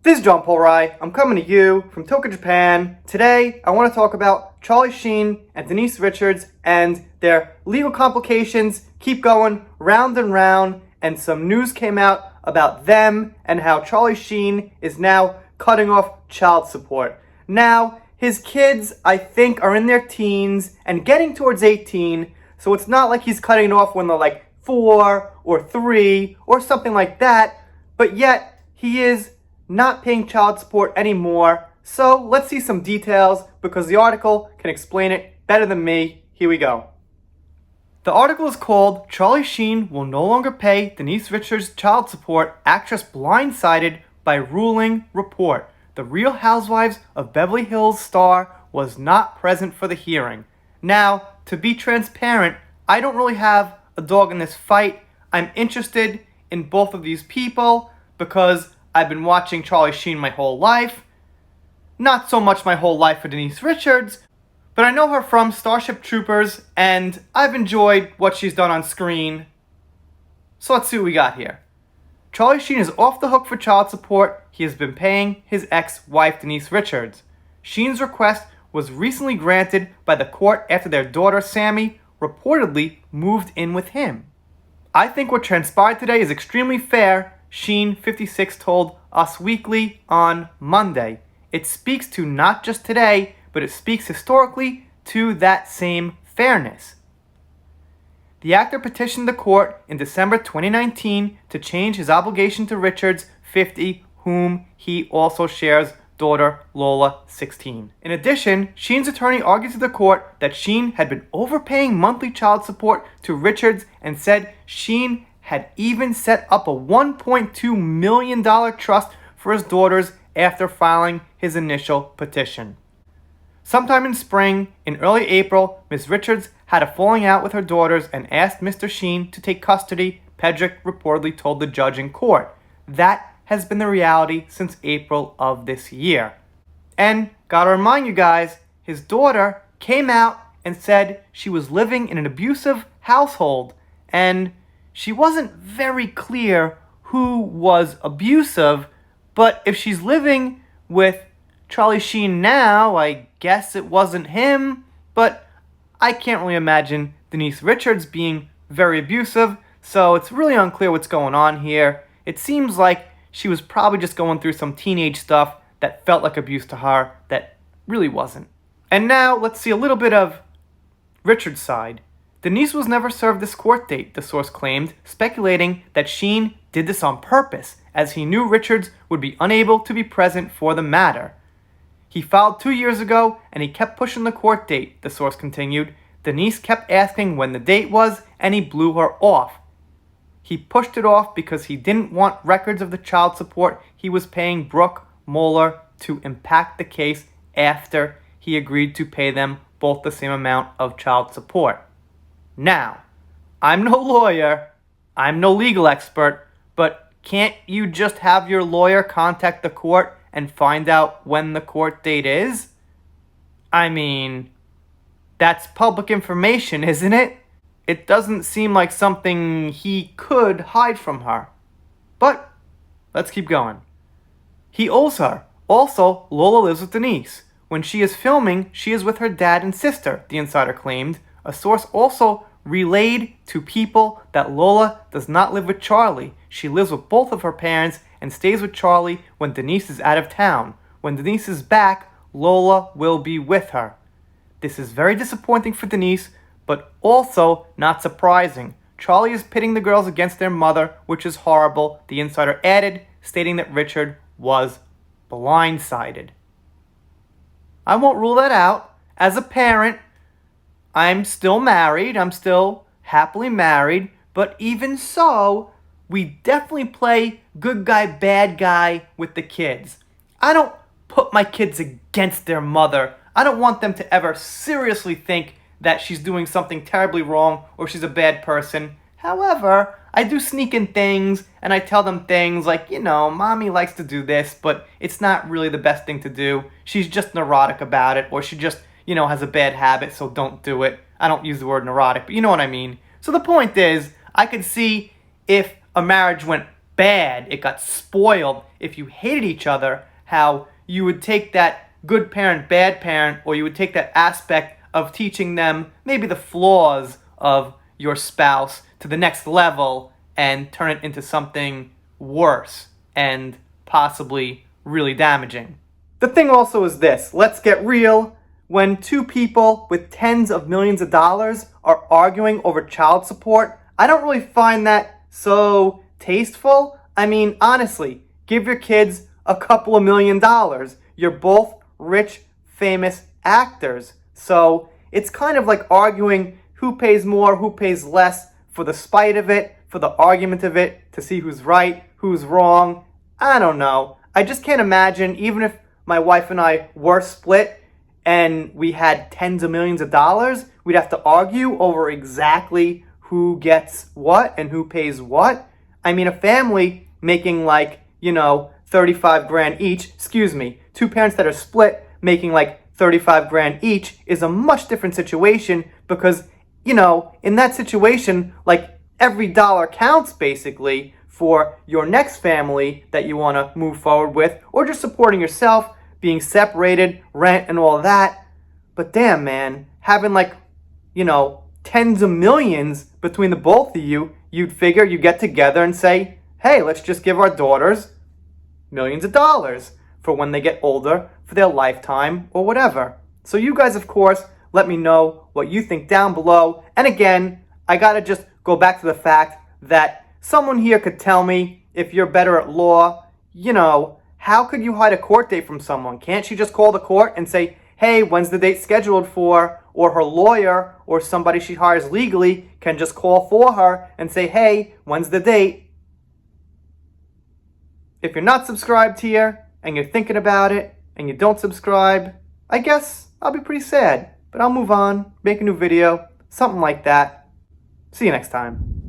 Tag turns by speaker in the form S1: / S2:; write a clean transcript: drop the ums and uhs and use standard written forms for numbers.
S1: This is John Polrai. I'm coming to you from Tokyo, Japan. Today, I want to talk about Charlie Sheen and Denise Richards and their legal complications keep going round and round, and some news came out about them and how Charlie Sheen is now cutting off child support. Now, his kids, I think, are in their teens and getting towards 18, so it's not like he's cutting it off when they're like 4 or 3 or something like that, but yet he is not paying child support anymore. So let's see some details because the article can explain it better than me. Here we go. The article is called Charlie Sheen Will No Longer Pay Denise Richards Child Support, Actress Blindsided by Ruling Report. The Real Housewives of Beverly Hills star was not present for the hearing. Now, to be transparent, I don't really have a dog in this fight. I'm interested in both of these people because I've been watching Charlie Sheen my whole life. Not so much my whole life for Denise Richards, but I know her from Starship Troopers, and I've enjoyed what she's done on screen. So let's see what we got here. Charlie Sheen is off the hook for child support he has been paying his ex-wife Denise Richards. Sheen's request was recently granted by the court after their daughter Sammy reportedly moved in with him. I think what transpired today is extremely fair, Sheen 56 told Us Weekly on Monday. It speaks to not just today, but it speaks historically to that same fairness. The actor petitioned the court in December 2019 to change his obligation to Richards, 50, whom he also shares daughter Lola, 16. In addition, Sheen's attorney argued to the court that Sheen had been overpaying monthly child support to Richards and said Sheen had even set up a $1.2 million trust for his daughters after filing his initial petition. Sometime in spring, in early April, Ms. Richards had a falling out with her daughters and asked Mr. Sheen to take custody, Pedrick reportedly told the judge in court. That has been the reality since April of this year. And, gotta remind you guys, his daughter came out and said she was living in an abusive household, and she wasn't very clear who was abusive, but if she's living with Charlie Sheen now, I guess it wasn't him, but I can't really imagine Denise Richards being very abusive, so it's really unclear what's going on here. It seems like she was probably just going through some teenage stuff that felt like abuse to her that really wasn't. And now let's see a little bit of Richards' side. Denise was never served this court date, the source claimed, speculating that Sheen did this on purpose, as he knew Richards would be unable to be present for the matter. He filed 2 years ago, and he kept pushing the court date, the source continued. Denise kept asking when the date was, and he blew her off. He pushed it off because he didn't want records of the child support he was paying Brooke Moeller to impact the case after he agreed to pay them both the same amount of child support. Now, I'm no lawyer, I'm no legal expert, but can't you just have your lawyer contact the court and find out when the court date is? I mean, that's public information, isn't it? It doesn't seem like something he could hide from her. But, let's keep going. He owes her. Also, Lola lives with Denise. When she is filming, she is with her dad and sister, the insider claimed. A source also relayed to people that Lola does not live with Charlie. She lives with both of her parents and stays with Charlie when Denise is out of town. When Denise is back, Lola will be with her. This is very disappointing for Denise, but also not surprising. Charlie is pitting the girls against their mother, which is horrible, the insider added, stating that Richard was blindsided. I won't rule that out. As a parent, I'm still married, I'm still happily married, but even so, we definitely play good guy, bad guy with the kids. I don't put my kids against their mother. I don't want them to ever seriously think that she's doing something terribly wrong or she's a bad person. However, I do sneak in things and I tell them things like, mommy likes to do this, but it's not really the best thing to do. She's just neurotic about it, or she just has a bad habit, so don't do it. I don't use the word neurotic, but you know what I mean. So the point is, I could see if a marriage went bad, it got spoiled. If you hated each other, how you would take that good parent, bad parent, or you would take that aspect of teaching them maybe the flaws of your spouse to the next level and turn it into something worse and possibly really damaging. The thing also is this, let's get real. When two people with tens of millions of dollars are arguing over child support, I don't really find that so tasteful. I mean, honestly, give your kids a couple of $1,000,000. You're both rich, famous actors. So it's kind of like arguing who pays more, who pays less, for the spite of it, for the argument of it, to see who's right, who's wrong. I don't know. I just can't imagine, even if my wife and I were split and we had tens of millions of dollars, we'd have to argue over exactly who gets what and who pays what. I mean, a family making like, 35 grand each, two parents that are split making like 35 grand each is a much different situation because, in that situation, like every dollar counts basically for your next family that you want to move forward with, or just supporting yourself, being separated, rent and all that. But damn, man, having like, tens of millions between the both of you, you'd figure you get together and say, hey, let's just give our daughters millions of dollars for when they get older, for their lifetime or whatever. So you guys, of course, let me know what you think down below. And again, I gotta just go back to the fact that someone here could tell me, if you're better at law, how could you hide a court date from someone? Can't she just call the court and say, hey, when's the date scheduled for? Or her lawyer or somebody she hires legally can just call for her and say, hey, when's the date? If you're not subscribed here and you're thinking about it and you don't subscribe, I guess I'll be pretty sad. But I'll move on, make a new video, something like that. See you next time.